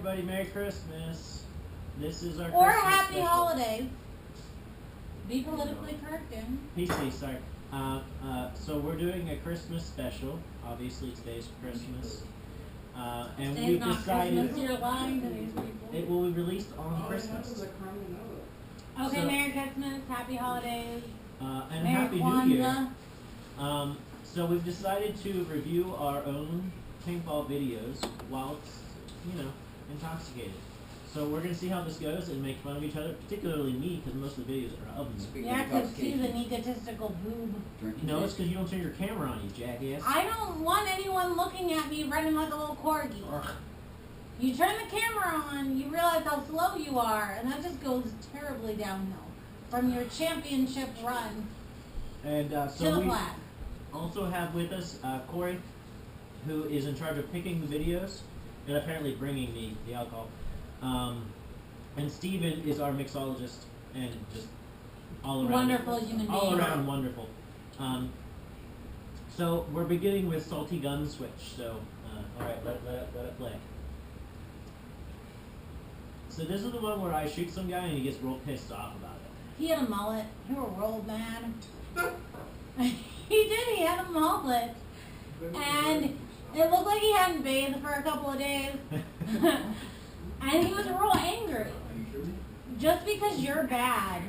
everybody Merry Christmas. This is our Or Christmas Happy special. Holidays. Be politically correct, Dan. PC, sorry. So we're doing a Christmas special. Obviously, today's Christmas. And Today's we've not decided Christmas, you're lying to these people. it will be released on Christmas. Okay, So- Merry Christmas, Happy Holidays, And Merry Happy New Year. Kwanzaa. So we've decided to review our own paintball videos whilst, intoxicated. So we're going to see how this goes and make fun of each other, particularly me, because most of the videos are of me. Yeah, because he's an egotistical boob. No, it's because you don't turn your camera on, you jackass. I don't want anyone looking at me running like a little corgi. You turn the camera on, you realize how slow you are, and that just goes terribly downhill from your championship run And to so the we flag. also have with us Corey, who is in charge of picking the videos and apparently bringing the alcohol. And Steven is our mixologist and just all around Wonderful human being. all around wonderful. So we're beginning with Salty Gun Switch. So all right, let it play. So this is the one where I shoot some guy and he gets real pissed off about it. He had a mullet. You were real mad. He did. He had a mullet. And it looked like he hadn't bathed for a couple of days. And he was real angry. Just because you're bad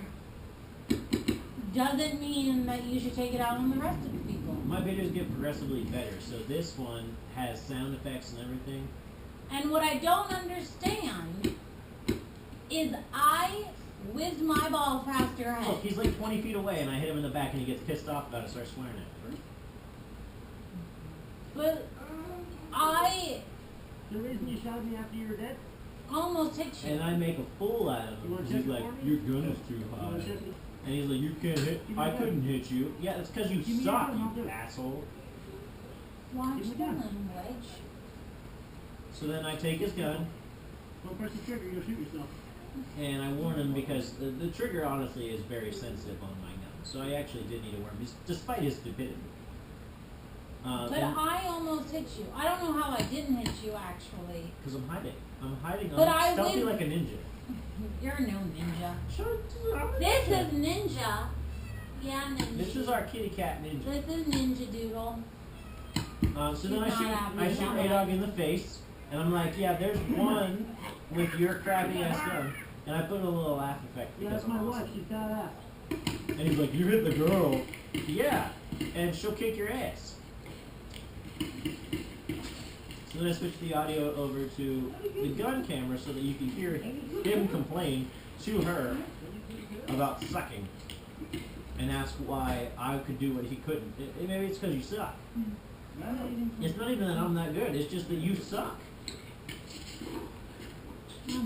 doesn't mean that you should take it out on the rest of the people. My videos get progressively better. So this one has sound effects and everything. And what I don't understand is I whizzed my ball past your head. Look, he's like 20 feet away and I hit him in the back and he gets pissed off about it, starts swearing at me. But I The reason you shot me after you were dead? almost hit you. And I make a fool out of him. You wanna He's check it like, for me? your gun is too You high. wanna check it? And he's like, you can't hit, I couldn't hit you. Yeah, it's because you Give me suck, your gun, I'll do you it. asshole. Watch Give me the that. language. So then I take his gun Don't press the trigger, you'll shoot yourself. and I warn him because the trigger honestly is very sensitive on my gun. So I actually did need to warn him, despite his stupidity. But I almost hit you. I don't know how I didn't hit you, actually. Because I'm hiding. I'm hiding But on I stealthy would- like a ninja. You're no ninja. Sure, I'm a This ninja. is ninja. Yeah, ninja. This is our kitty cat ninja. This is Ninja Doodle. So then He's not happy. I He's shoot not Adog happy. in the face, and I'm like, yeah, there's one with your crappy ass gun, and I put a little laugh effect. Yeah, because that's my I'm wife, awesome. she's got ass. And he's like, you hit the girl. Yeah, and she'll kick your ass. So then I switch the audio over to the gun camera so that you can hear him complain to her about sucking and ask why I could do what he couldn't. Maybe it's because you suck. It's not even that I'm that good, it's just that you suck.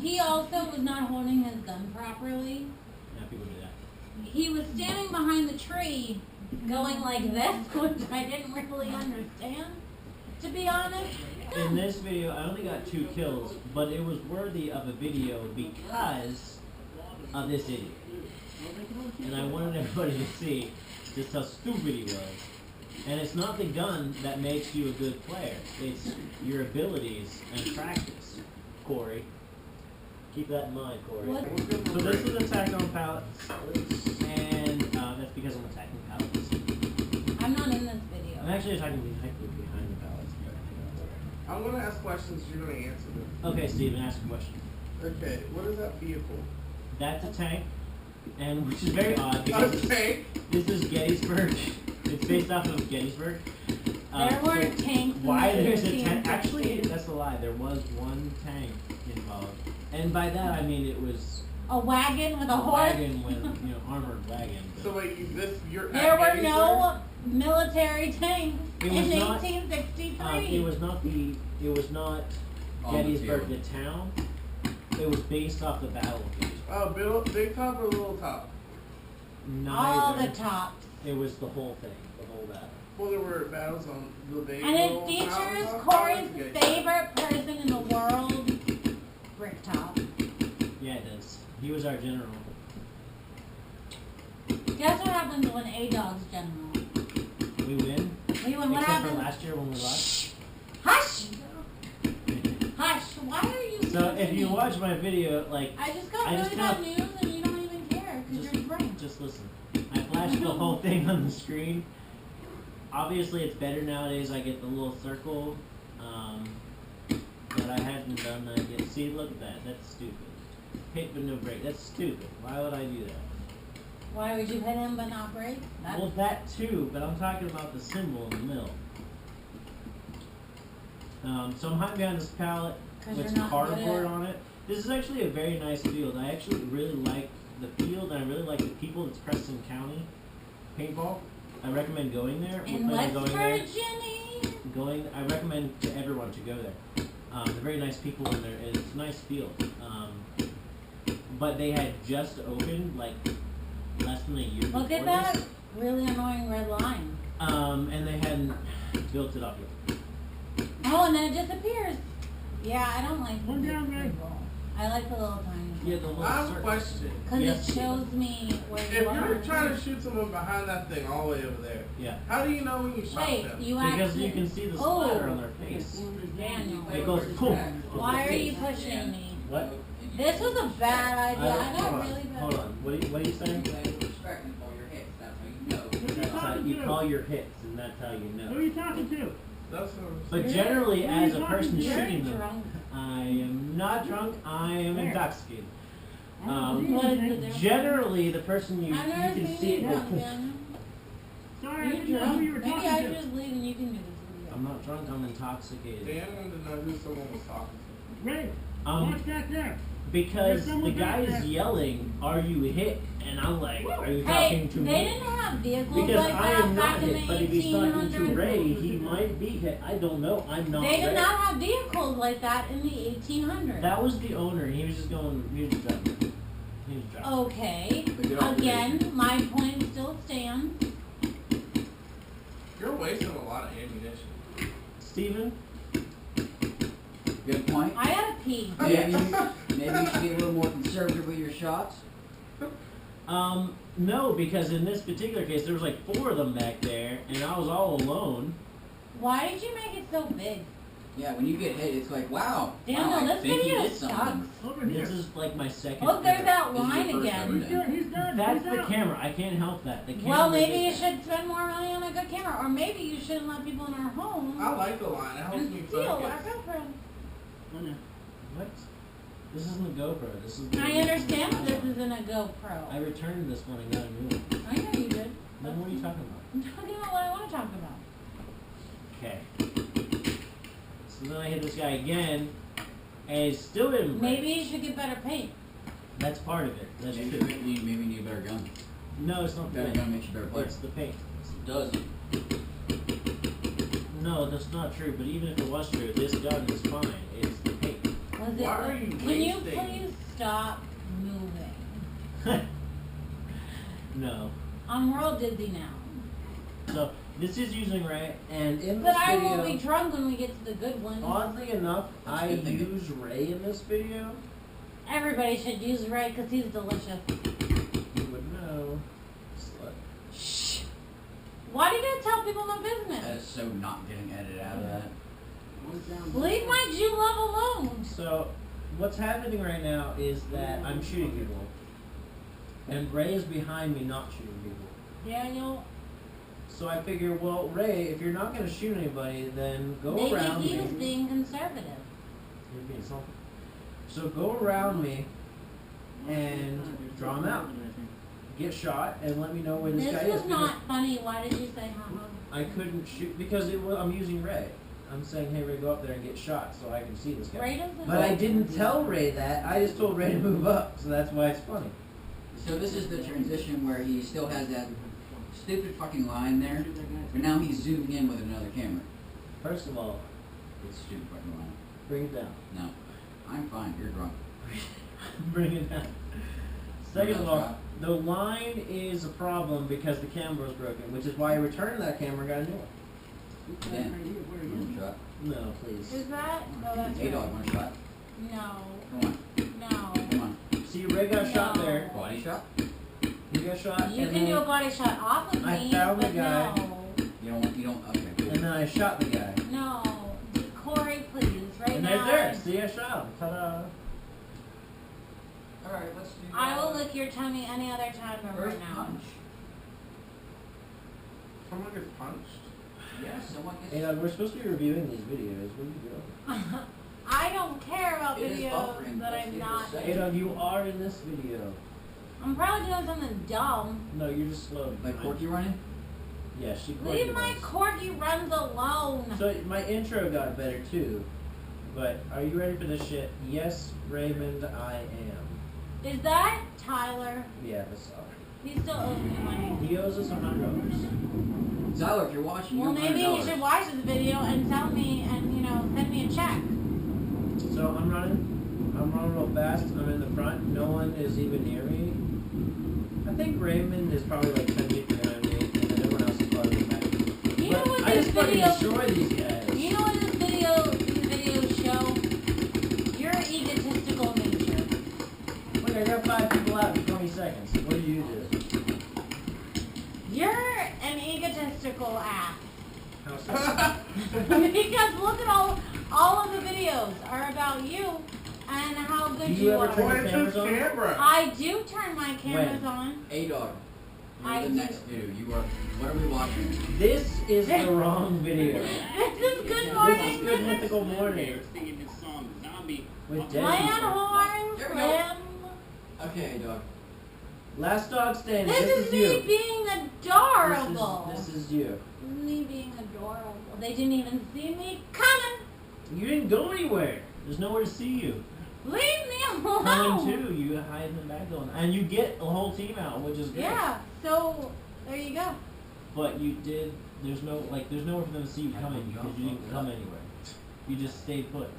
He also was not holding his gun properly. Yeah, people do that. He was standing behind the tree going like this, which I didn't really understand, to be honest. In this video, I only got 2 kills, but it was worthy of a video because of this idiot. And I wanted everybody to see just how stupid he was. And it's not the gun that makes you a good player. It's your abilities and practice, Corey. Keep that in mind, Corey. What? So this is attack on pallets, and that's because I'm attacking pallets. I'm not in this video. I'm actually attacking behind the pallets. I'm gonna ask questions, you're gonna answer them. Okay, Steven, ask a question. Okay, what is that vehicle? That's a tank, and which is very odd A because tank? this is Gettysburg. It's based off of Gettysburg. There weren't tanks in Why the there's a 1860s. tank? Actually, that's a lie. There was one tank involved, and by that I mean it was A wagon with a a horse. wagon with armored wagon. but So wait, you're There at were Gettysburg? no military tanks It in was not- 1863. It was not Oh, Gettysburg, material. the town. It was based off the Battle of Gettysburg. Oh, big top or little top? all the Neither. tops. It was the whole thing, the whole battle. Well, there were battles on the big And it little features mountaintop. Corey's Okay. favorite person in the world, Bricktop. Yeah, it does. He was our general. Guess what happens when Adog's general? We win. We win. What Except for happens? last year when we lost. Hush! Hush! why are you So if you mentioning- watch my video, like, I just got I really just bad kinda- news and you don't even care because just, you're drunk. just listen. I flashed the whole thing on the screen. Obviously, it's better nowadays. I get the little circle, but I hadn't done that yet. See, look at that. That's stupid. Hit but no break. That's stupid. Why would I do that? Why would you hit him but not break? That's Well, that too, but I'm talking about the symbol in the middle. So I'm hiding behind this pallet 'Cause with you're some not good cardboard at- on it. This is actually a very nice field. I actually really like the field, and I really like the people. It's Preston County Paintball. I recommend going there. in When I'm West going there, Virginia. I recommend to everyone to go there. They're very nice people in there. It's a nice field. But they had just opened like less than a year Look before at that this. really annoying red line. And they hadn't built it up yet. Oh, and then it disappears. Yeah, I don't like One down, big Ray. people. I like the little tiny. Yeah, the little I have a circle. question. Because Yes. it shows me where If you are. you're trying to shoot someone behind that thing all the way over there, Yeah. how do you know when you shot Wait, them? you Because actually. you can see the Oh, splatter on their face. Daniel. It goes boom. Why are you pushing me? What? This was a bad idea. I hold got on, really bad. hold on. What are you saying? That's how you call your hits, and that's how you Who are know. you talking to? That's what I'm But saying. generally, Who are as you a person talking to? shooting You're them, drunk. I am not drunk. I am Where? intoxicated. I don't believe What is the anything. difference? Generally, the person you I've never can seen see you it. drunk, Daniel. Sorry, I You're didn't know drunk. who you were Maybe talking I to. should just leave and you can do this I'm video. not drunk. I'm intoxicated. Dan wanted to know who someone was talking to. Ray, Um, watch back there. Because There's the someone guy back is there. yelling, "Are you hit?" And I'm like, "Are you Hey, talking to they me?" didn't have vehicles Because like I that am back not in the hit, but if he's talking to 1800s. Ray, he might be hit. I don't know. I'm not They Ray. did not have vehicles like that in the 1800s. That was the owner. He was just going. He was just driving. He was driving. Okay. But good Again, observation. my point still stands. You're wasting a lot of ammunition. Steven? Good point. I gotta pee. Maybe you should be a little more conservative with your shots. No, because in this particular case, there was like 4 of them back there, and I was all alone. Why did you make it so big? Yeah, when you get hit, it's like, wow. Daniel, wow, I this think video you did something. sucks. Over here. This is like my second. Look, there's video. that This is line your first again. time. He's done. He's done. That's He's the out. camera. I can't help that. The camera. Well, maybe you should spend more money on a good camera, or maybe you shouldn't let people in our home I like the line. It helps me and steal our focus. girlfriend. I know. What? This isn't a GoPro. This is. the I original understand that this camera. isn't a I GoPro. returned this one and got a new one. I know you did. Then what are you talking about? I'm talking about what I want to talk about. Okay. So then I hit this guy again, and it still didn't break. Maybe you should get better paint. That's part of it. That's Maybe true. you need a better gun. No, it's not the Better paint. gun makes you a better player. It's the paint. It doesn't. No, that's not true. But even if it was true, this gun is fine. It's the paint. Was it? Why are you Can you wasting- please stop moving? No. I'm real dizzy now. So this is using Ray, and in But this I video, will be drunk when we get to the good ones. oddly enough, That's I good thinking. use Ray in this video. Everybody should use Ray because he's delicious. You would know. Slut. Shh. Why do you gotta tell people my That business? is so not getting edited out of that. One's down. Leave my Jew love alone. So what's happening right now is that I'm shooting people, and Ray is behind me not shooting people. Daniel, So I figure, well, Ray, if you're not going to shoot anybody, then go maybe around he me. was being conservative. You're being selfish. So go around me and draw him out. Get shot and let me know where this, This guy was is. not funny. Why did you say haha? I couldn't shoot because I'm using Ray. I'm saying, hey, Ray, go up there and get shot so I can see this guy. Ray doesn't. But I didn't tell Ray that. I just told Ray to move up, so that's why it's funny. So this is the transition where he still has that stupid fucking line there, but now he's zooming in with another camera. First of all, It's a stupid fucking line. bring it down. No. I'm fine, you're drunk. Bring it down. Second of all, the line is a problem because the camera was broken, which is why I returned that camera and got a new one. Dan, one shot. No, please. Is that? No, that's Hey dog, right. one shot. No. Come on, No. come on. See, Ray got shot No. there. Body shot? He got shot, You and can then, do a body shot off of I me, found the but guy. You don't, okay, cool. and then I shot the guy. no. No. Corey, please. Right And now, there's See, I shot him. Ta-da. Alright, let's do I will lick your tummy any other time but First right now. punch. Someone gets punched. Yeah, someone gets... Hey, we're supposed to be reviewing these videos. What are you doing? I don't care about It is videos buffering, that let's I'm see not. what it Hey, Dog, you are in this video. I'm probably doing something dumb. No, you're just slow. Like Corky running? Yeah, she Leave my runs. corky runs alone. So my intro got better too. But are you ready for this shit? Yes, Raymond, I am. Is that Tyler? Yeah, that's all. He still owes me money. He owes us $100. Tyler, if you're watching, Well, you're maybe he $100. should watch this video and tell me and, you know, send me a check. So I'm running real fast. I'm in the front. No one is even near me. I think Raymond is probably like 10 feet behind me, and then everyone else is probably behind me. You know what I this just fucking video- destroy these guys. You know what these videos show? Your egotistical nature. Look, I got 5 people out in 20 seconds. What did you do? You're an egotistical ass. How so? Because look at all of the videos are about you and how good Do you, you ever are. turn Point to cameras the on? camera. I do turn my cameras When? on. Adog. I The do. next video. You are... What are we watching? This is the wrong video. This is Good This is Morning. Good Mythical Morning Singing his song, Zombie. with dead Land people. horns, There we go. Ram. Okay, Adog. Last dog standing. This is me you. being adorable. This is you. This is me being adorable. They didn't even see me coming. You didn't go anywhere. There's nowhere to see you. Leave me alone. Coming too. You hide in the back door, and you get a whole team out, which is good. Yeah. So there you go. But you did. There's nowhere for them to see you coming because you didn't come anywhere. You just stayed put,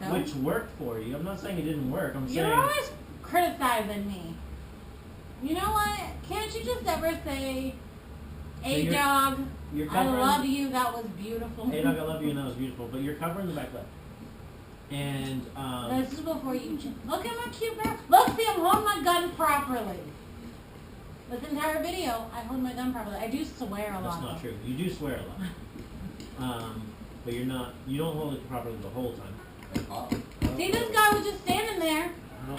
So which worked for you. I'm not saying it didn't work. I'm you're saying. always criticizing me. You know what? Can't you just ever say, So "Hey you're- dog, You're I covering. love you. That was beautiful." Hey dog, I love you, and that was beautiful. But you're covering the back left. And This is before you. Look at my cute bear. Look, see, I'm holding my gun properly. This entire video, I hold my gun properly. I do swear a lot. that's not true. You do swear a lot. But you're not. You don't hold it properly the whole time. See, this guy was just standing there,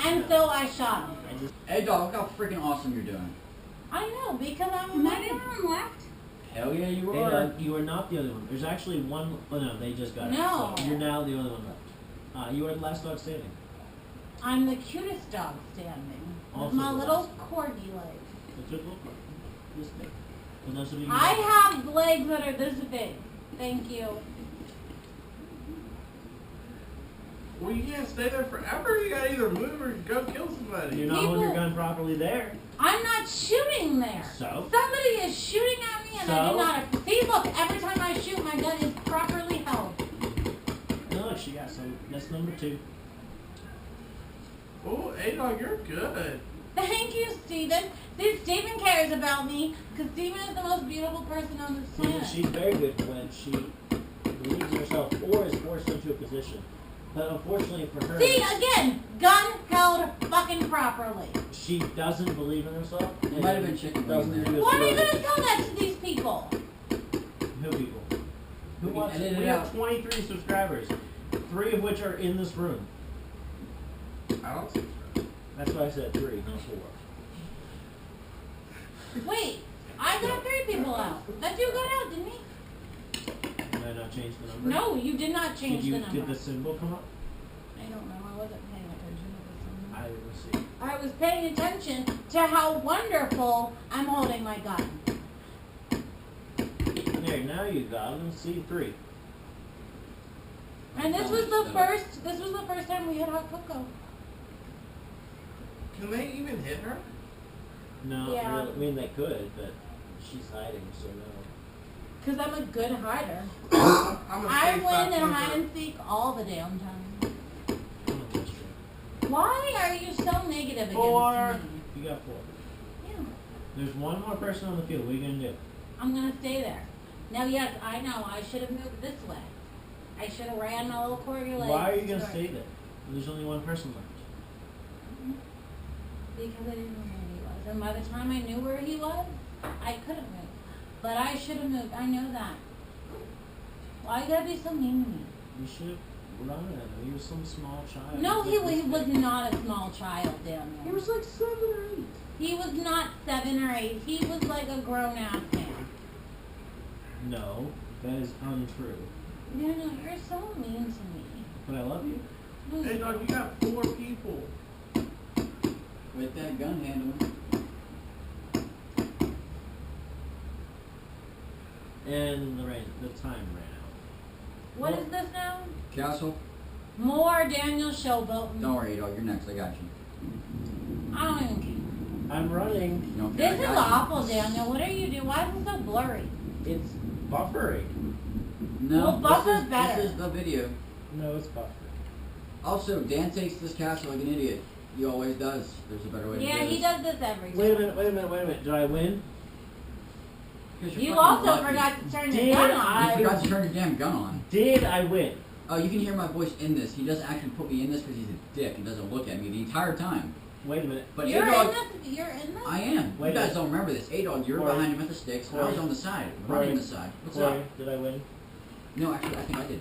and so I shot him. I just. Hey, dog, look how freaking awesome you're doing. I know, because I'm Am I a the only one left? Hell yeah, you Hey, are. Doug. You are not the only one. There's actually one. Oh no, they just got No. it. So you're now the only one left. You are the last dog standing. I'm the cutest dog standing. With Also my the little last corgi legs. It's your little part. This big. For those of you. I have legs that are this big. Thank you. Well, you can't stay there forever. You gotta either move or go kill somebody. You're not holding your People- gun properly there. I'm not shooting there. So? Somebody is shooting at me and I So? do not. See, look, every time I shoot, my gun is properly held. No, she got some. That's number 2. Oh, Adog, you're good. Thank you, Steven. See, Steven cares about me because Steven is the most beautiful person on this planet. She's very good when she believes in herself or is forced into a position. But unfortunately for her, See, again, gun held fucking properly. she doesn't believe in herself. It might have been chicken Doesn't wings do there. this Why are you well. going to tell that to these people? Who people? Who We can watches? edit it We have out. 23 subscribers, 3 of which are in this room. I don't see That's why I said 3, not 4. Wait, I got 3 people out. That dude got out, didn't he? Did I not change the number? No, you did not change the number. Did the symbol come up? I don't know. I wasn't paying attention to this I will see. one. I was paying attention to how wonderful I'm holding my gun. There, now you got them. See 3. And this was the first time we hit hot cocoa. Can they even hit her? No, Yeah. really, I mean they could, but she's hiding, so no. Because I'm a good hider. I'm a I safe win in back hide keeper. and seek all the damn time. I don't trust you. Why are you so negative 4. against me? You got 4. Yeah. There's one more person on the field. What are you gonna do? I'm gonna stay there. Now, yes, I know I should have moved this way. I should have ran my little corgi legs. Why are you gonna straight. stay there? There's only one person left. Because I didn't know where he was. And by the time I knew where he was, I couldn't move. But I should have moved. I know that. Why you gotta be so mean to me? You should. Ryan. He was some small child. No, he like this was big. not a small child, Daniel. He was like 7 or 8. He was not 7 or 8. He was like a grown-ass man. No, that is untrue. Daniel, you're so mean to me. But I love you. Hey, dog, you got 4 people. With that gun handling. And the time ran out. What Well- is this now? Castle? More Daniel Showboat. Don't worry, dog. You're next. I got you. I don't even I'm running. You don't care, This I is got you. awful, Daniel. What are you doing? Why is it so blurry? It's buffering. No, Well, buffer's this better. is the video. No, it's buffering. Also, Dan takes this castle like an idiot. He always does. There's a better way to do Yeah, this. he does this every Wait a time. minute. Did I win? Because you're You fucking also lucky. forgot to turn Did your gun You on. I- forgot to turn your damn gun on. Did I win? Oh, you can hear my voice in this. He doesn't actually put me in this because he's a dick and doesn't look at me the entire time. Wait a minute. But You're A-Dog, in this? You're in this? I am. Wait You guys a- don't remember this. A-Dog, you're Corey. behind him at the sticks. and I was Corey. on the side, Corey. running the side. What's Corey, up? did I win? No, actually, I think I did.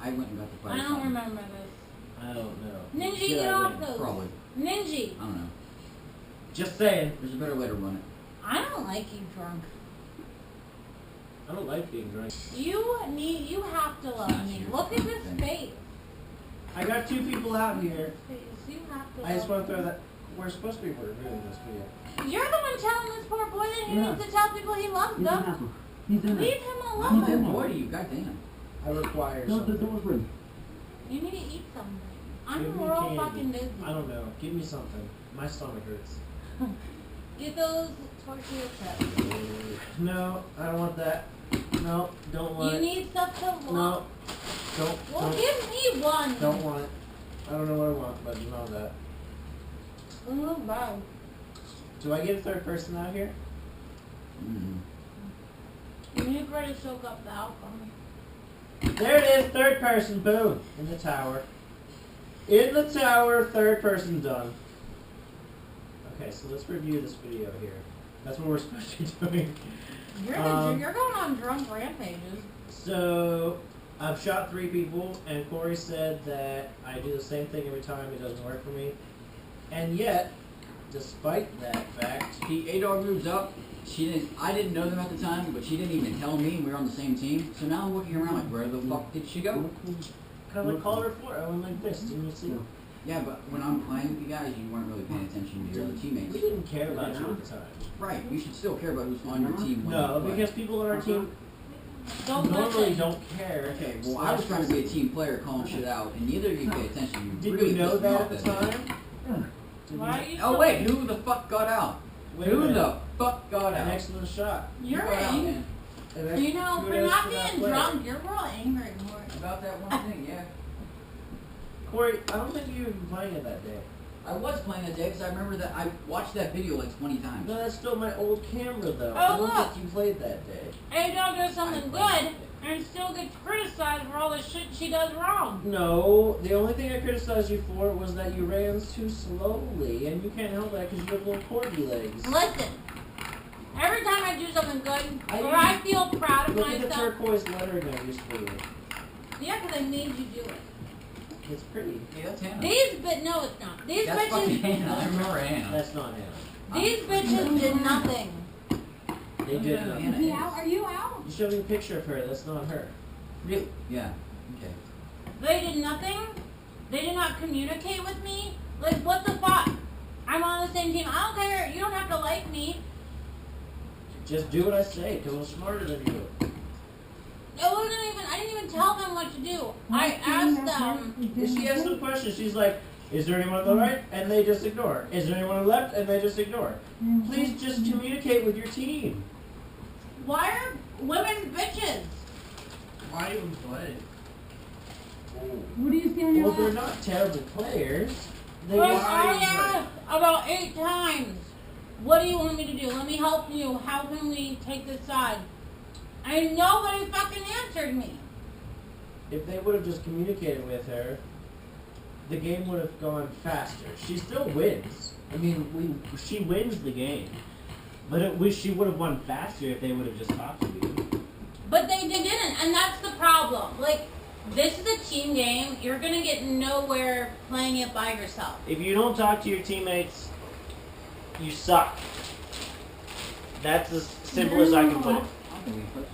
I went and got the I fight. don't remember this. I don't know. Ninja, Did get I off win? those. Probably. Ninja, I don't know. Just saying. There's a better way to run it. I don't like you drunk. I don't like being drunk. You have to love That's me. your Look at this thing. face. I got 2 people out here. Face. You have to I just love want to throw that. We're supposed to be reviewing this video. me. You're the one telling this poor boy that he Yeah. needs to tell people he loves them. He's in Leave it. him I'm a alone. good boy to you. Goddamn. I require No, the something. door's ring. You need to eat something. I'm Give me real candy. fucking busy. I don't know. Give me something. My stomach hurts. Get those tortilla chips. No, I don't want that. No, don't want You it. need stuff to No, want. don't. Well, don't, give me one. don't want it. I don't know what I want, but you know that. Oh, wow. Do I get a 3rd person out here? Mm-hmm. You need to to soak up the alcohol. There it is, 3rd person. Boom, in the tower. In the tower, 3rd person done. Okay, so let's review this video here. That's what we're supposed to be doing. You're going on drunk rampages. So, I've shot 3 people, and Corey said that I do the same thing every time. It doesn't work for me. And yet, despite that fact, A-Dog moves up. I didn't know them at the time, but she didn't even tell me we were on the same team. So now I'm looking around like, where the fuck did she go? kind of like call her for. I went like this. Didn't you see? Yeah, but when I'm playing with you guys, you weren't really paying attention to your other teammates. We didn't care about you at the time. Right, you should still care about who's on your team when No, you play. because people on our team Don't normally listen. don't care. Okay, well, I was trying to be a team player calling shit out, and neither of you paid attention. You Did really you know pissed me that off at the time? Did Why you- are you Oh, so- wait, who the fuck got out? Wait a Who minute. the fuck got An out? excellent shot. You're Who got out, angry. man? An You know, for kudos not to that being player. drunk, you're real angry more. About that one thing, yeah. Corey, I don't think you were even playing it that day. I was playing that day because I remember that I watched that video like 20 times. No, that's still my old camera though. Oh, I don't look. think you played that day. A-Dog does something I good played. and still gets criticized for all the shit she does wrong. No, the only thing I criticized you for was that you ran too slowly, and you can't help that because you have little corgi legs. Listen, every time I do something good, I or usually- I feel proud of Look at the myself, turquoise lettering I used for you. yeah, because I made you do it. It's pretty. Yeah, that's Hannah. No, it's not. These That's fucking bitches, Hannah. I remember Hannah. That's not Hannah. these bitches did nothing. They did Hannah nothing. Is he is. out? Are you out? You showed me a picture of her. That's not her. Really? Yeah. Okay. They did nothing. They did not communicate with me. Like, what the fuck? I'm on the same team. I don't care. You don't have to like me. Just do what I say, because I'm smarter than you. It wasn't even, I didn't even tell them what to do. I asked them. If she asks them questions, she's like, is there anyone on the right? And they just ignore. Is there anyone on the left? And they just ignore. Please just communicate with your team. Why are women bitches? Why even play? What are you standing Well, they're at? not terrible players. They Like, just, I asked about 8 times. What do you want me to do? Let me help you. How can we take this side? And nobody fucking answered me. if they would have just communicated with her, the game would have gone faster. She still wins. I mean, she wins the game. But she would have won faster if they would have just talked to you. But they didn't, and that's the problem. Like, This is a team game. You're gonna get nowhere playing it by yourself. If you don't talk to your teammates, you suck. That's as simple as I can put it.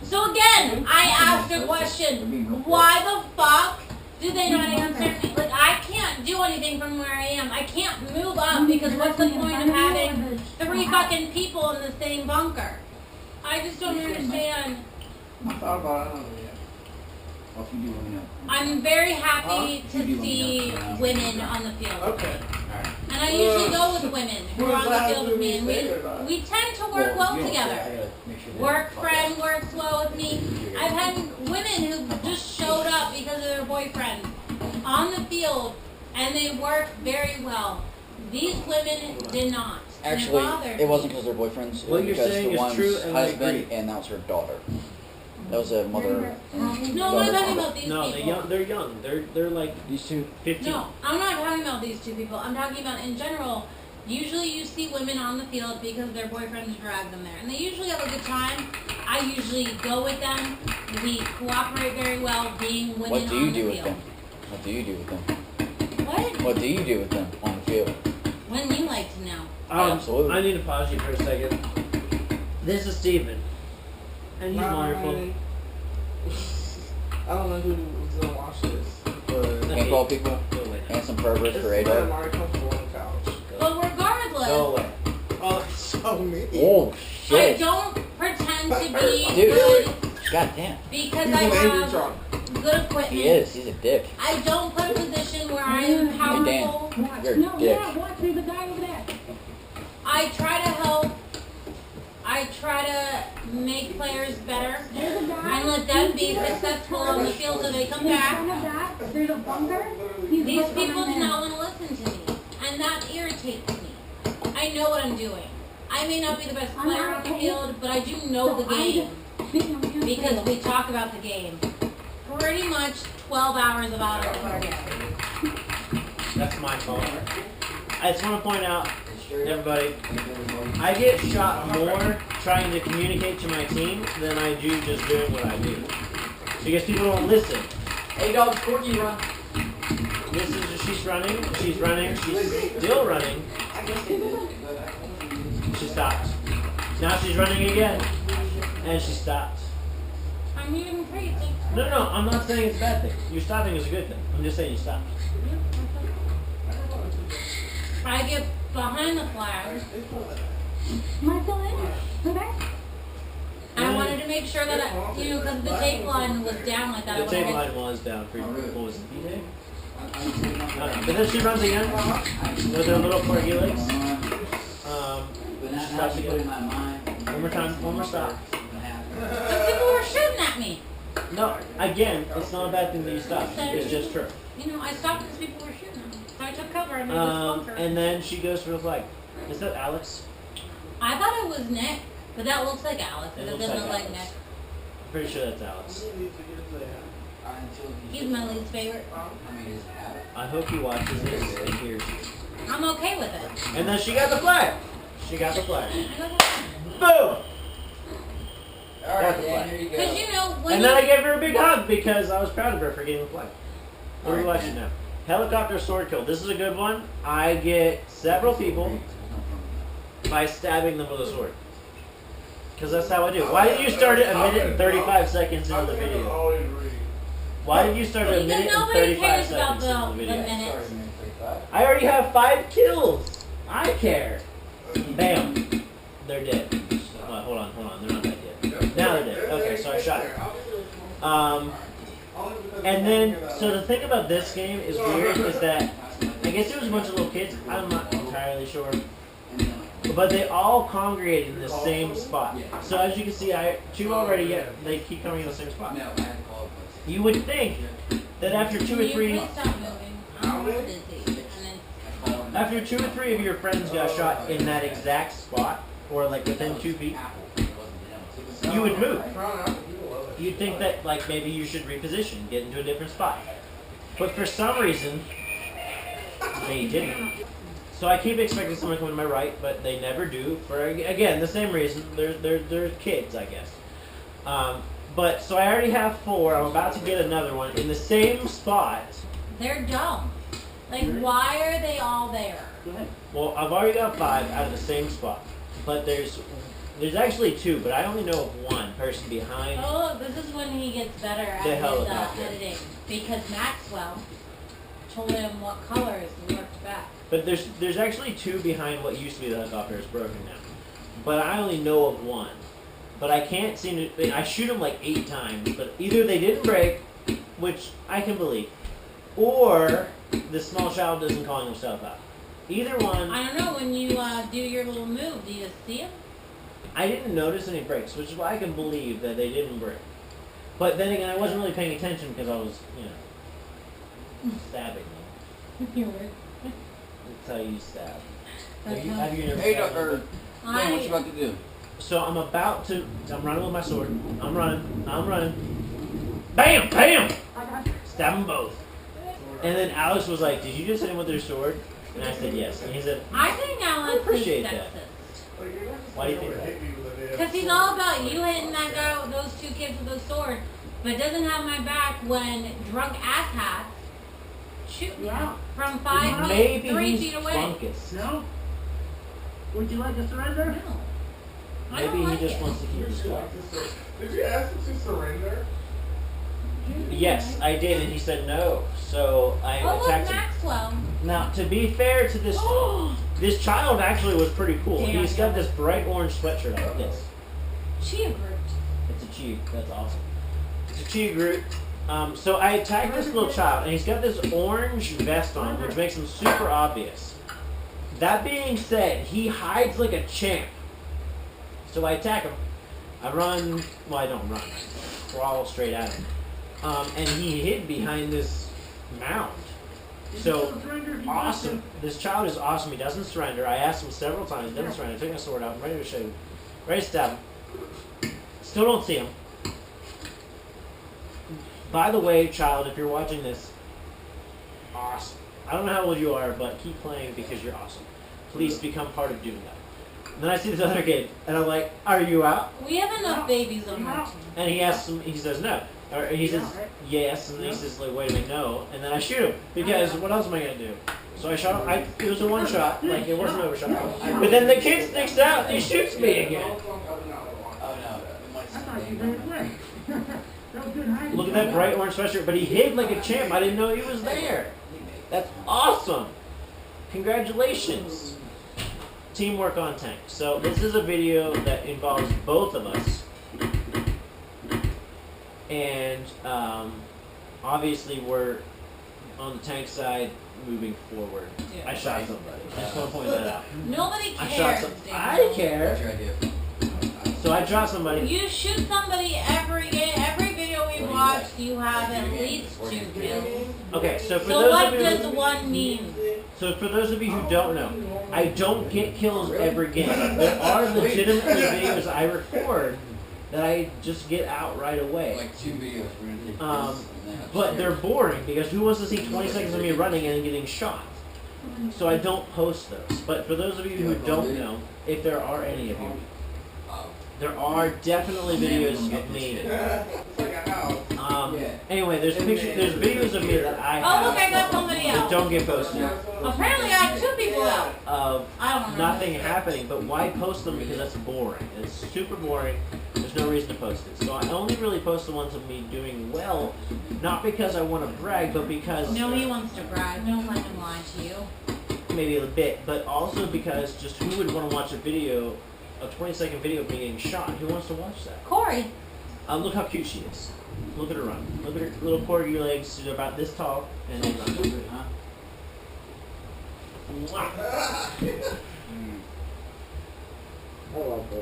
So again, I asked a question. Why the fuck do they not answer me? Like, I can't do anything from where I am. I can't move up because what's the point of having 3 fucking people in the same bunker? I just don't understand. I thought about it. Well, if you do, let me know. I'm very happy to see women on the field. Okay. And I usually go with women who are on the field with me, and we tend to work well together. Work friend works well with me. I've had women who just showed up because of their boyfriend on the field, and they work very well. These women did not. And Actually, bothered it wasn't me. because they're boyfriends. It What was you're because saying the is one's true, and I husband agree. and that was her daughter. That was a mother. No, I'm not talking about these No, people. they're young. They're like These two. 15. No, I'm not talking about these 2 people. I'm talking about in general. Usually you see women on the field because their boyfriends drag them there. And they usually have a good time. I usually go with them. We cooperate very well being women What do on you the do with field. them? What do you do with them? What? What do you do with them on the field? Wouldn't you like to know? Absolutely. I need to pause you for a second. This is Steven. And he's wonderful. I don't know who's gonna watch this, but Paintball people Go away now. and some perverts it's for I'm Adog. already comfortable on the couch. But regardless, Go away. Oh, that's so mean. Oh I shit! don't pretend to be Dude. good God damn. because He's I an angry have drunk. good equipment. He is. He's a dick. I don't put in a position where I am Hey powerful. Dan, you're No, a dick. yeah, watch me, the guy over there. I try to help. I try to make players better There's a guy. and let them be successful on the field so they come In front back. of that, there's a bunker. He's These looking people right do now. not want to listen to me, and that irritates me. I know what I'm doing. I may not be the best player on the field, but I do know the game because we talk about the game. Pretty much 12 hours of auto cardio. That's my fault. I just want to point out, everybody, I get shot more trying to communicate to my team than I do just doing what I do. Because people don't listen. Hey, dog, Corky, run. This is, she's running, she's still running. She stopped. Now she's running again. And she stopped. I'm even crazy. No, I'm not saying it's a bad thing. You stopping is a good thing. I'm just saying you stopped. I get behind the flag. Am I still in? Go back. I wanted to make sure that, because the tape line was down like that. The I tape wanted line was down for, what was it, D-Day? But then she runs again with her little corgi legs. But now Stop she put in my mind. One more time, one more stop. But people were shooting at me. No, again, it's not a bad thing that you stopped. It's just true. I stopped because people were shooting at me. So I took cover and made this bunker. And then she goes for the flag. Is that Alex? I thought it was Nick, but that looks like Alex, It but it looks doesn't like look like Alex. Nick. Pretty sure that's Alex. He's my least favorite. I hope he watches this and hears you. I'm okay with it. And then she got the flag. She got the flag. I got it. Boom! Alright, Dan, here you go. Because when And then I gave her a big hug because I was proud of her for getting the flag. What are we watching now? Helicopter sword kill. This is a good one. I get several people by stabbing them with a sword. Because that's how I do. Why did you start it a minute and 35 seconds into the video? Why did you start it a Because minute and nobody 35 cares about seconds into the the video? minutes. I already have 5 kills. I care. Bam. They're dead. Hold on. They're not dead yet. Now they're dead. Okay, so I shot her. And then, so the thing about this game is weird is that, I guess it was a bunch of little kids. I'm not entirely sure. But they all congregated in the same spot. So as you can see, 2 already, they keep coming in the same spot. No, I had to call it. You would think that after 2 or 3... Please stop moving. I'm busy. And then After 2 or 3 of your friends got shot in that exact spot, or like within 2 feet, you would move. You'd think that like maybe you should reposition, get into a different spot. But for some reason, they didn't. So I keep expecting someone to come to my right, but they never do. For again, the same reason. They're kids, I guess. But, so I already have 4. I'm about to get another one in the same spot. They're dumb. Like, why are they all there? Go ahead. Well, I've already got 5 out of the same spot. But there's actually 2, but I only know of one person behind. Oh, this is when he gets better at The his helicopter. editing. Because Maxwell told him what colors worked best. But there's actually 2 behind what used to be the helicopter. It's broken now. But I only know of one. But I can't seem to. I shoot them like 8 times, but either they didn't break, which I can believe, or the small child isn't calling himself out. Either one. I don't know, when you do your little move, do you see him? I didn't notice any breaks, which is why I can believe that they didn't break. But then again, I wasn't really paying attention because I was, stabbing them. You were. That's how you stab. That's how- Have you never Hey, stabbed or them? Dan, what you about to do? So I'm running with my sword. I'm running. Bam! Bam! Stab them both. And then Alex was like, "Did you just hit him with your sword?" And I said, "Yes." And he said, I think Alex is appreciate that. sexist. "Why do you think that?" Because he's all about you hitting that guy, those 2 kids with a sword, but doesn't have my back when drunk asshats shoot me from 5 feet, Maybe 3 he's feet away. drunkus. No? Would you like to surrender? No. I Maybe don't he like just it. wants to keep his job. Did you ask him to surrender? Yes, I did, and he said no. So I Oh, look, attacked him. Maxwell. Now, to be fair to this child actually was pretty cool. Yeah, He's got yeah. this bright orange sweatshirt like this. Chia Groot. It's a Chia. That's awesome. It's a Chia Groot. So I attacked this little child, and he's got this orange vest on, which makes him super obvious. That being said, he hides like a champ. So I attack him. I run. Well, I don't run. I crawl straight at him. And he hid behind this mound. So, awesome. This child is awesome. He doesn't surrender. I asked him several times. He doesn't surrender. I took my sword out. I'm ready to show you. Ready to stab him. Still don't see him. By the way, child, if you're watching this, awesome. I don't know how old you are, but keep playing because you're awesome. Please become part of doing that. And then I see this other kid, and I'm like, "Are you out?" We have enough babies on our team. And he asks him, he says no. Or he says yes, and he says like, "Wait a minute, no." And then I shoot him because what else am I gonna do? So I shot him. It was a one shot, like it wasn't overshot. But then the kid sticks out and he shoots me again. Oh no, it might I thought you ran away. That was good hiding. Look at that bright orange sweatshirt, but he hid like a champ. I didn't know he was there. That's awesome. Congratulations. Teamwork on tank. So this is a video that involves both of us. And obviously we're on the tank side moving forward. Yeah. I shot somebody. I just want to point that out. Nobody I cares. shot some. I Daniel. care. What's your idea? So I shot somebody. You shoot somebody every video we watch. You have at least 2 kills. Okay, so for So those what of you does who, one mean? so for those of you who don't know, I don't get kills every game. There are legitimately videos I record that I just get out right away. Like 2 videos. We're gonna take Um, this and then But upstairs. they're boring because who wants to see 20 seconds of me running and then getting shot? So I don't post those. But for those of you who don't know, if there are any of you, there are definitely videos of me. It's like a house. Anyway, there's videos of me that I Oh, look, I have got somebody that else. don't get posted Apparently I have 2 people out. of I don't know. nothing happening. But why post them? Because that's boring. It's super boring. There's no reason to post it. So I only really post the ones of me doing well, not because I want to brag, but because No, he wants to brag. Don't let him lie to you. maybe a bit, but also because just who would want to watch a video, a 20-second video of me getting shot? Who wants to watch that? Corey. Look how cute she is. Look at her run. Look at her little corgi legs. She's about this tall, and they run. Huh? Mwah. I love her.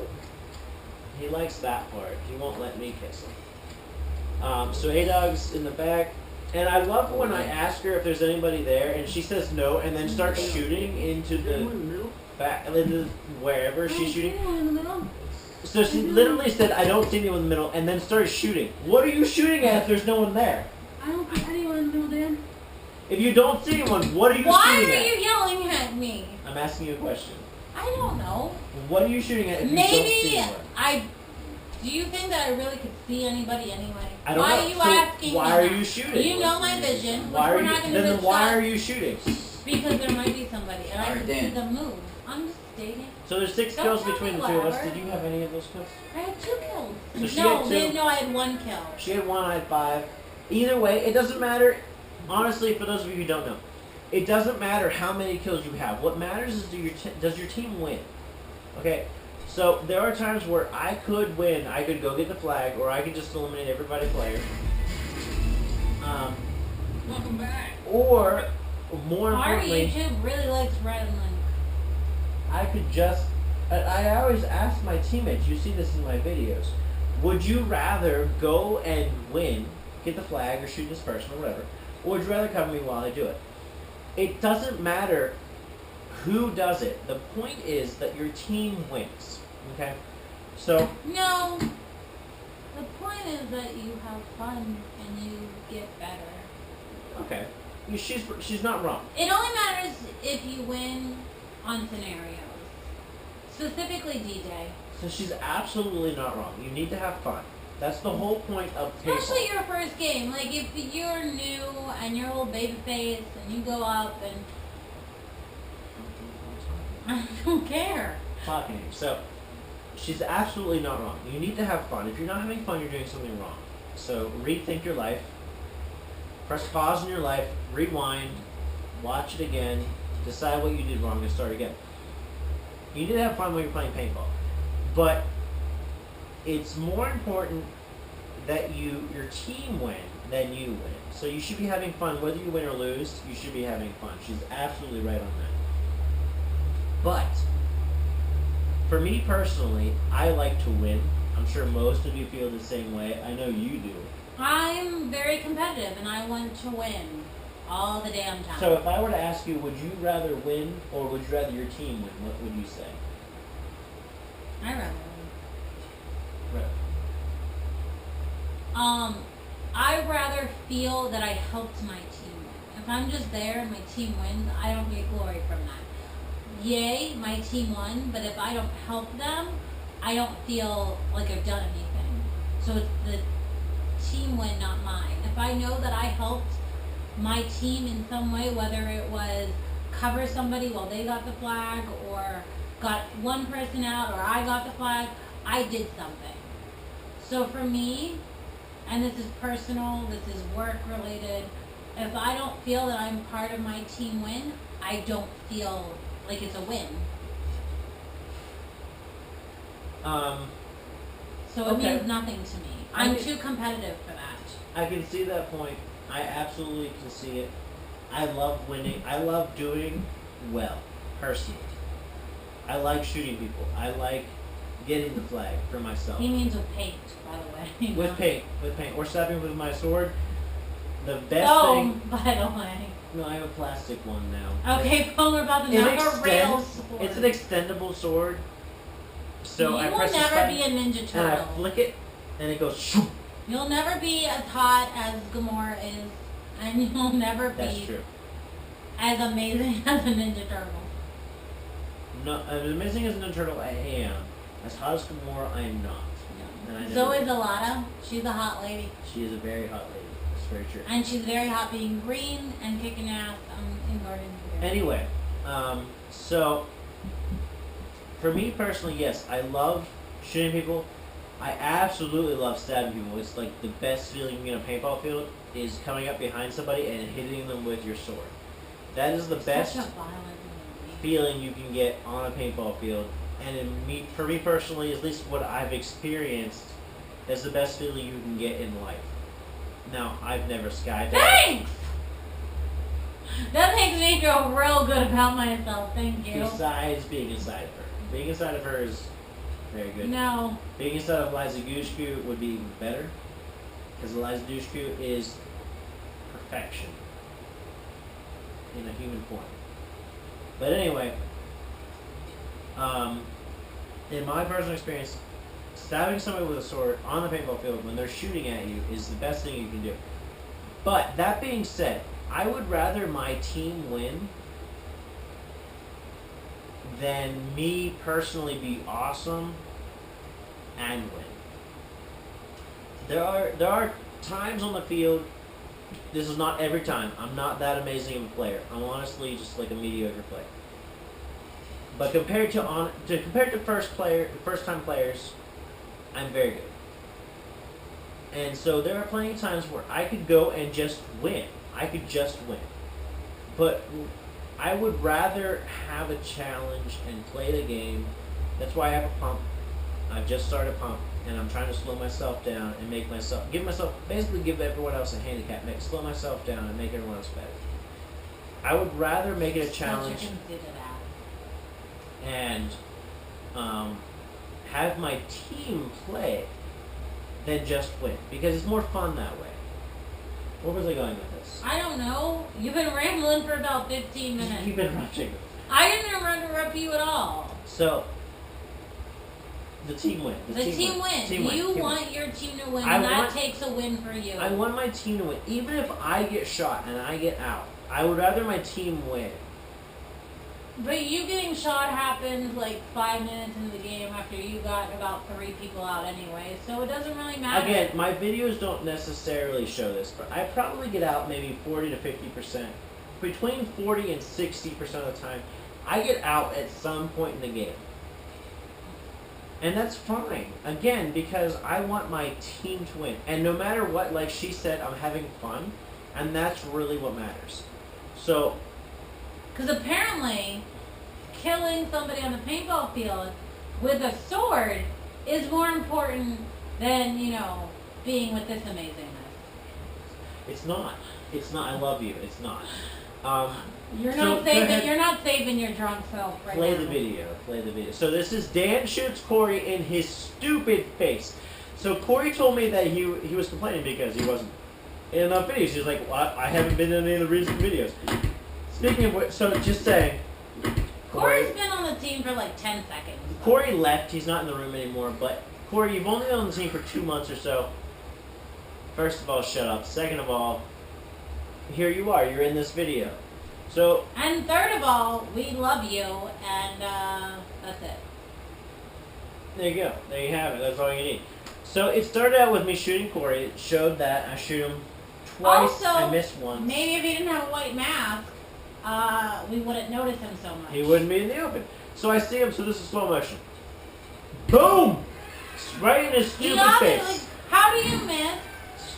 He likes that part. He won't let me kiss him. So Adog's in the back. And I love when I ask her if there's anybody there, and she says no, and then starts shooting into the back, into wherever she's shooting. So she literally said, "I don't see anyone in the middle," and then started shooting. What are you shooting at if there's no one there? I don't see anyone in the middle, Dan. If you don't see anyone, what are you Why shooting are at? you yelling at me? I'm asking you a question. I don't know. What are you shooting at if you don't see Maybe anyone? I Do you think that I really could see anybody anyway? I don't why know. are you So asking why me are that? you shooting? You know my vision, which Why are we're you? not going to Then why discuss. are you shooting? Because there might be somebody, and I Alright, can see Dan. them move. I'm just stating. So there's 6 Don't kills tell between me the two of us. whatever. Did you have any of those kills? I had 2 kills. So she no, had 2. then no, I had 1 kill. She had 1, I had 5. Either way, it doesn't matter. Honestly, for those of you who don't know, it doesn't matter how many kills you have. What matters is does your team win? Okay? So there are times where I could win. I could go get the flag, or I could just eliminate everybody player. Welcome back. Or, more Our importantly, YouTube really likes Red and Link. I could just... I always ask my teammates, you see this in my videos, would you rather go and win, get the flag, or shoot this person, or whatever, or would you rather cover me while I do it? It doesn't matter who does it. The point is that your team wins. Okay? So, No. The point is that you have fun and you get better. okay. She's not wrong. It only matters if you win on scenarios. Specifically DJ. So she's absolutely not wrong. You need to have fun. That's the whole point of Paintball. Especially your first game. Like, if you're new and you're a little baby face and you go up and... I don't care. Talking to you. So, she's absolutely not wrong. You need to have fun. If you're not having fun, you're doing something wrong. So, rethink your life. Press pause in your life. Rewind. Watch it again. Decide what you did wrong and start again. You need to have fun when you're playing paintball. But it's more important that your team win than you win. So you should be having fun. Whether you win or lose, you should be having fun. She's absolutely right on that. But for me personally, I like to win. I'm sure most of you feel the same way. I know you do. I'm very competitive and I want to win all the damn time. So if I were to ask you, would you rather win or would you rather your team win? What would you say? I rather win. Right. I'd rather feel that I helped my team win. If I'm just there and my team wins, I don't get glory from that. Yay, my team won, but if I don't help them, I don't feel like I've done anything. So it's the team win, not mine. If I know that I helped my team in some way, whether it was cover somebody while they got the flag, or got one person out, or I got the flag, I did something. So for me, and this is personal, this is work related, if I don't feel that I'm part of my team win, I don't feel like it's a win. So it Okay. means nothing to me. I I'm can- too competitive for that. I can see that point. I absolutely can see it. I love winning. I love doing well, personally. I like shooting people. I like getting the flag for myself. He means with paint, by the way. With paint. Or stabbing with my sword. The best Oh, thing... by the way. No, I have a plastic one now. Okay, Paul, we're about to It knock a rail extends. sword. It's an extendable sword. So I You will press this never button, be a Ninja and I Turtle. flick it, and it goes shoo. You'll never be as hot as Gamora is, and you'll never That's be true. as amazing as a Ninja Turtle. No, as amazing as a Ninja Turtle I am, as hot as Gamora I am not. And I never Zoe will. Zalata, she's a hot lady. She is a very hot lady. That's very true. And she's very hot being green and kicking ass in Guardians of the Galaxy. Anyway, so for me personally, yes, I love shooting people. I absolutely love stabbing people. It's like the best feeling you get on a paintball field is coming up behind somebody and hitting them with your sword. That is the best Such a violent movie. feeling you can get on a paintball field. And for me personally, at least what I've experienced, is the best feeling you can get in life. Now, I've never skydived. Thanks! That makes me feel real good about myself. Thank you. Besides being inside of her. Being inside of her is very good. No. Being inside of Eliza Dushku would be even better, because Eliza Dushku is perfection in a human form. But anyway, in my personal experience, stabbing somebody with a sword on the paintball field when they're shooting at you is the best thing you can do. But that being said, I would rather my team win than me personally be awesome and win. There are times on the field. This is not every time. I'm not that amazing of a player. I'm honestly just like a mediocre player. But compared to first time players, I'm very good. And so there are plenty of times where I could go and just win. I could just win. But I would rather have a challenge and play the game. That's why I have a pump. I've just started a pump, and I'm trying to slow myself down and basically give everyone else a handicap, slow myself down and make everyone else better. I would rather make it a challenge and have my team play than just win, because it's more fun that way. Where was I going with this? I don't know. You've been rambling for about 15 minutes. You've been rushing. I didn't interrupt you at all. So, the team wins. The team wins. You want your team to win, and that takes a win for you. I want my team to win. Even if I get shot and I get out, I would rather my team win. But you getting shot happened like 5 minutes into the game after you got about 3 people out anyway, so it doesn't really matter. Again, my videos don't necessarily show this, but I probably get out maybe 40 to 50%. Between 40 and 60% of the time, I get out at some point in the game. And that's fine. Again, because I want my team to win. And no matter what, like she said, I'm having fun, and that's really what matters. So, because apparently, killing somebody on the paintball field with a sword is more important than, being with this amazingness. It's not. It's not. I love you. It's not. You're not saving your drunk self right now. Play the video. So this is Dan shoots Corey in his stupid face. So Corey told me that he was complaining because he wasn't in enough videos. He's like, well, I haven't been in any of the recent videos. Speaking of which, so just saying. Corey's been on the team for like 10 seconds. Corey left. He's not in the room anymore. But Corey, you've only been on the team for 2 months or so. First of all, shut up. Second of all, here you are. You're in this video. So. And third of all, we love you, and that's it. There you go. There you have it. That's all you need. So it started out with me shooting Corey. It showed that I shoot him twice. Also, I missed once. Maybe if he didn't have a white mask, we wouldn't notice him so much. He wouldn't be in the open. So I see him. So this is slow motion. Boom! Right in his stupid face. How do you miss?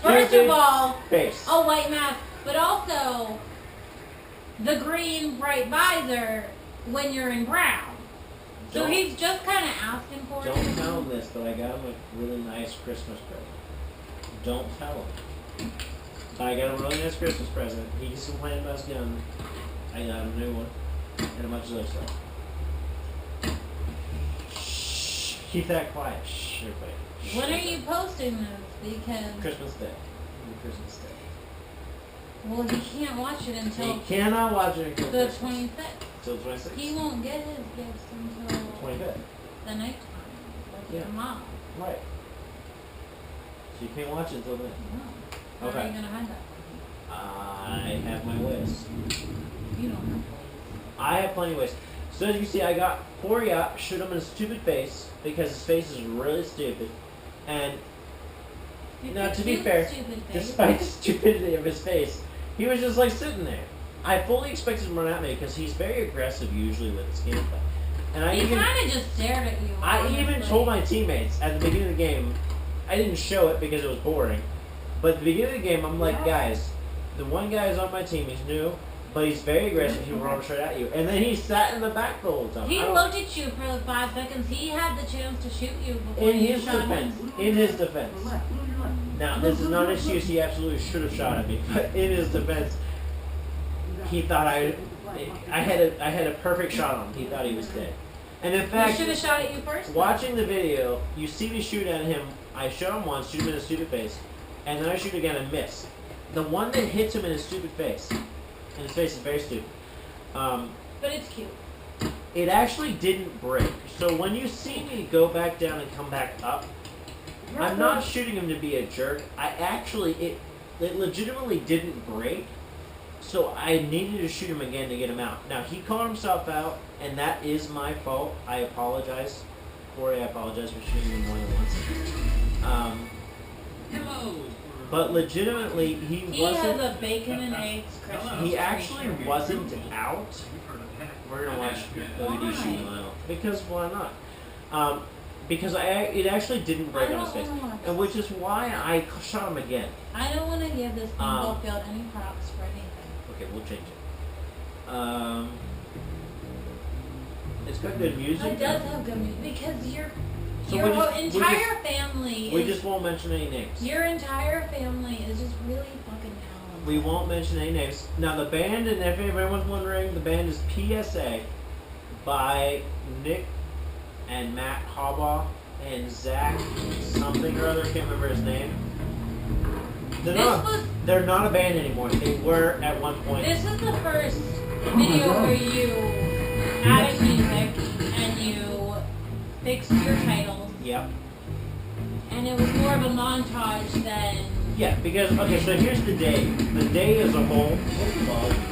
First of all, face. A white mask, but also the green bright visor when you're in brown. So he's just kind of asking for it. Don't tell him this, but I got him a really nice Christmas present. Don't tell him. I got him a really nice Christmas present. He just complained about his gun. I got him a new one. And a bunch of other stuff. Shh. Keep that quiet. Shh, everybody. Shh. When are you posting this? Because Christmas Day. Christmas Day. Well, he can't watch it until... He cannot watch it until the Christmas. 26th. Until the 26th. He won't get his gifts until... 25th. The night time. With your mom. Right. So you can't watch it until then. No. Okay. How are you going to hide that from I have my ways. You don't have ways. I have plenty of ways. So as you can see, I got Corey up, shoot him in his stupid face, because his face is really stupid. And, now to be fair, despite the stupidity of his face, he was just like sitting there. I fully expected him to run at me, because he's very aggressive usually with his gameplay. And He kind of just stared at you. I even told my teammates at the beginning of the game, I didn't show it because it was boring, but at the beginning of the game, I'm like, guys, the one guy is on my team, he's new, but he's very aggressive, he will run straight at you. And then he sat in the back the whole time. He looked at you for 5 seconds. He had the chance to shoot you before you shot him. In his defense. Now, this is not an excuse, he absolutely should have shot at me, but in his defense, he thought I had a perfect shot on him. He thought he was dead. And in fact, he should have shot at you first. Watching the video, you see me shoot at him. I shot him once, shoot him in his stupid face, and then I shoot again and miss. The one that hits him in his stupid face, and his face is very stupid. But it's cute. It actually didn't break. So when you see me go back down and come back up, I'm not shooting him to be a jerk. It legitimately didn't break. So I needed to shoot him again to get him out. Now, he called himself out, and that is my fault. I apologize. Corey, I apologize for shooting him more than once. But legitimately, he He wasn't. has a bacon and eggs Christmas He actually tree. wasn't out. We're gonna watch LED shoot out because why not? Because it actually didn't break I on his face, don't wanna watch and which is why I shot him again. I don't want to give this paintball field any props for anything. Okay, we'll change it. It's got good music. It does have good music because So your we whole just- entire family. We is, just won't mention any names. Your entire family is just really fucking talented. We won't mention any names. Now the band, and if everyone's wondering, the band is PSA by Nick and Matt Hobbaugh and Zach something or other. Can't remember his name. They're not a band anymore. They were at one point. This is the first video where you added music and you fixed your titles, Yep. and it was more of a montage than. Yeah, because okay, so here's the day. The day as a whole. What's the volume?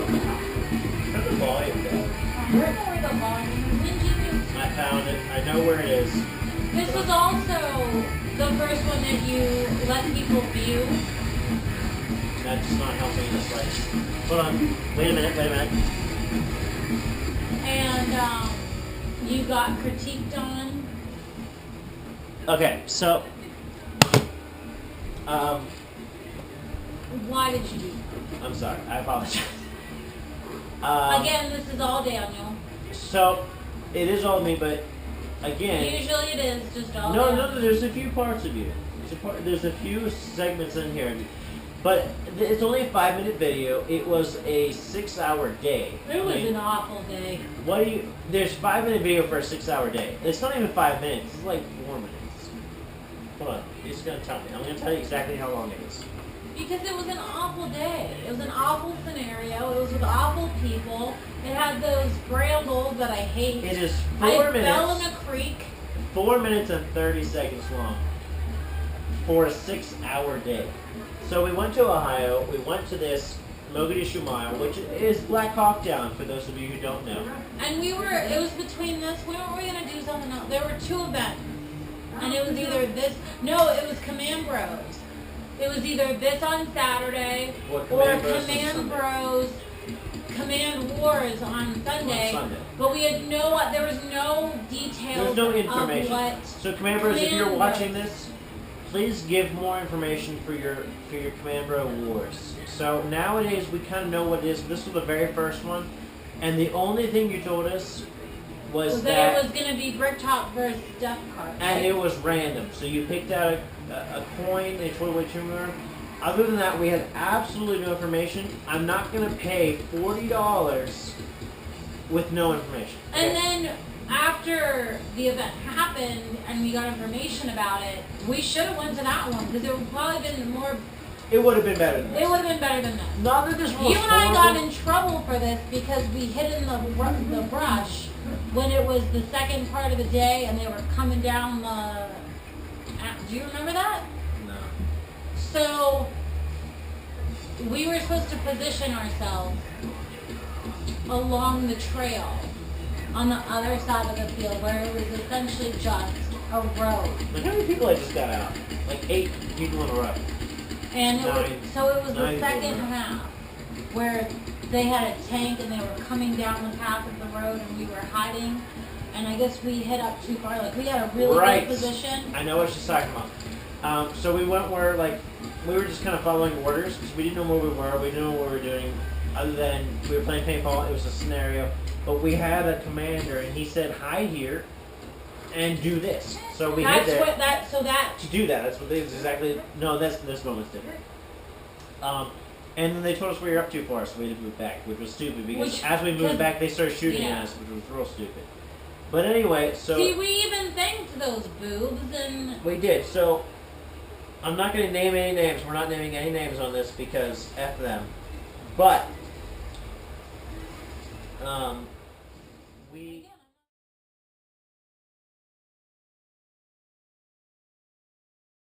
Turn the volume down. I don't know where the volume is. When did you? I found it. I know where it is. This was also the first one that you let people view. That's not helping in the slightest. Hold on. Wait a minute. And you got critiqued on. Okay, so Why did you do I'm sorry. I apologize. that? Again, this is all Daniel. So it is all me, but again, Usually it is just all no, Daniel. no. There's a few parts of you. There's a few segments in here, but it's only a 5-minute video. It was a 6-hour day. It was I mean, an awful day. what do you? There's 5-minute video for a 6-hour day. It's not even 5 minutes. It's like 4 minutes. Hold on. You're just gonna tell me. I'm gonna tell you exactly how long it is. Because it was an awful day. It was an awful scenario. It was with awful people. It had those brambles that I hate. It is I 4 fell in minutes. a creek. 4 minutes and 30 seconds long for a 6-hour day. So we went to Ohio. We went to this Mogadishu Mile, which is Black Hawk Down for those of you who don't know. And it was between this, we were going to do something else. There were 2 events. And it was either this, no, it was Command Bros. It was either this on Saturday Or or Command Bros on Command Sunday. Bros, Command Wars on Sunday. On Sunday. But we had there was no details There's no of information. what. So Command Bros, if you're Command watching Bros. this, please give more information for your Command Bro Wars. So nowadays we kind of know what it is. This was the very first one, and the only thing you told us was So that, it was going to be Bricktop versus Death Card. and it was random. So you picked out a coin, they told away 2 more. Other than that, we had absolutely no information. I'm not going to pay $40 with no information. And then after the event happened and we got information about it, we should have went to that one because it would probably been more. It would have been better than this. It would have been better than that. Not that this was You and I got horrible. in trouble for this because we hid in the brush when it was the second part of the day and they were coming down the. Do you remember that? No. So we were supposed to position ourselves along the trail on the other side of the field where it was essentially just a road. Like how many people I just got out? Like 8 people in a row. And it was, Nine. so it was the Nine second people. half where they had a tank and they were coming down the path of the road and we were hiding. And I guess we hit up too far. Like we had a really Right. good position. I know what she's talking about. So we went where, like, we were just kind of following orders because we didn't know where we were. We didn't know what we were doing. Other than we were playing paintball, it was a scenario. But we had a commander, and he said, hide here and do this. So we hid That's there what that. So that. to do that. That's what they was exactly. No, this one was different. And then they told us we were up too far, so we had to move back, which was stupid because as we moved back, they started shooting at us, which was real stupid. But anyway, so See, we even thanked those boobs and. we did. So I'm not going to name any names. We're not naming any names on this because F them. But we